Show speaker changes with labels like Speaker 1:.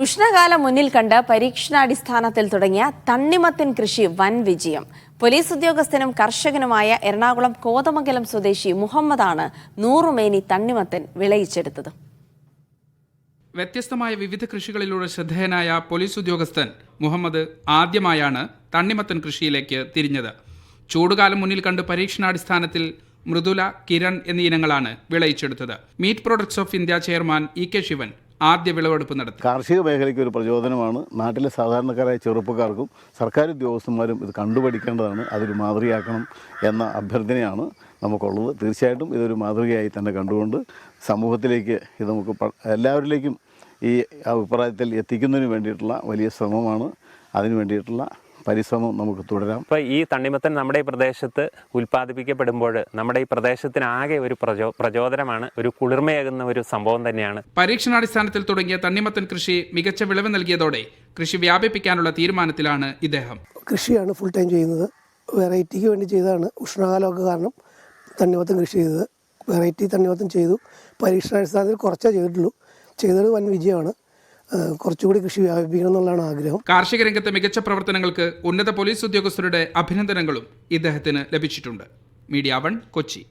Speaker 1: ഉഷ്ണകാലം മുന്നിൽ കണ്ട് പരീക്ഷണാടിസ്ഥാനത്തിൽ തുടങ്ങിയ തണ്ണിമത്തൻ കൃഷി വൻ വിജയം. പോലീസ് ഉദ്യോഗസ്ഥനും കർഷകനുമായ എറണാകുളം കോതമംഗലം സ്വദേശി മുഹമ്മദാണ് 100 മേനി തണ്ണിമത്തൻ വിളയിച്ചെടുത്തത്.
Speaker 2: വ്യത്യസ്തമായ വിവിധ കൃഷികളിലൂടെ ശ്രദ്ധേയനായ പോലീസ് ഉദ്യോഗസ്ഥൻ മുഹമ്മദ് ആദ്യമായാണ് തണ്ണിമത്തൻ കൃഷിയിലേക്ക് തിരിഞ്ഞത്. ചൂടുകാലം മുന്നിൽ കണ്ട് പരീക്ഷണാടിസ്ഥാനത്തിൽ മൃദുല, കിരൺ എന്നീ ഇനങ്ങളാണ് വിളയിച്ചെടുത്തത്. Meat products of India chairman E K. Sivan ആദ്യ വിളവെടുപ്പ് നടത്തി.
Speaker 3: കാർഷിക മേഖലയ്ക്ക് ഒരു പ്രചോദനമാണ്. നാട്ടിലെ സാധാരണക്കാരായ ചെറുപ്പക്കാർക്കും സർക്കാർ ഉദ്യോഗസ്ഥന്മാരും ഇത് കണ്ടുപഠിക്കേണ്ടതാണ്, അതൊരു മാതൃകയാക്കണം എന്ന അഭ്യർത്ഥനയാണ് നമുക്കുള്ളത്. തീർച്ചയായിട്ടും ഇതൊരു മാതൃകയായി തന്നെ കണ്ടുകൊണ്ട് സമൂഹത്തിലേക്ക് ഇത് നമുക്ക് എല്ലാവരിലേക്കും ഈ അഭിപ്രായത്തിൽ എത്തിക്കുന്നതിന് വേണ്ടിയിട്ടുള്ള വലിയ ശ്രമമാണ്. അതിനു വേണ്ടിയിട്ടുള്ള പരിശ്രമം നമുക്ക് തുടരാം.
Speaker 4: ഇപ്പോൾ ഈ തണ്ണിമത്തൻ നമ്മുടെ ഈ പ്രദേശത്ത് ഉൽപ്പാദിപ്പിക്കപ്പെടുമ്പോൾ നമ്മുടെ ഈ പ്രദേശത്തിനാകെ ഒരു പ്രചോദനമാണ്, ഒരു കുളിർമയേകുന്ന ഒരു സംഭവം തന്നെയാണ്.
Speaker 2: പരീക്ഷണാടിസ്ഥാനത്തിൽ തുടങ്ങിയ തണ്ണിമത്തൻ കൃഷി മികച്ച വിളവ് നൽകിയതോടെ കൃഷി വ്യാപിപ്പിക്കാനുള്ള തീരുമാനത്തിലാണ് ഇദ്ദേഹം.
Speaker 5: കൃഷിയാണ് ഫുൾ ടൈം ചെയ്യുന്നത്. വെറൈറ്റിക്ക് വേണ്ടി ചെയ്തതാണ്. ഉഷ്ണകാലമൊക്കെ കാരണം തണ്ണിമത്തൻ കൃഷി ചെയ്തത്. വെറൈറ്റി തണ്ണിമത്തൻ ചെയ്തു. പരീക്ഷണാടിസ്ഥാനത്തിൽ കുറച്ചേ ചെയ്തിട്ടുള്ളൂ. ചെയ്തത് വൻ വിജയമാണ്. കുറച്ചുകൂടി കൃഷി വ്യാപിപ്പിക്കണം എന്നുള്ളതാണ് ആഗ്രഹം.
Speaker 2: കാർഷിക രംഗത്തെ മികച്ച പ്രവർത്തനങ്ങൾക്ക് ഉന്നത പോലീസ് ഉദ്യോഗസ്ഥരുടെ അഭിനന്ദനങ്ങളും ഇദ്ദേഹത്തിന് ലഭിച്ചിട്ടുണ്ട്. മീഡിയ 1 കൊച്ചി.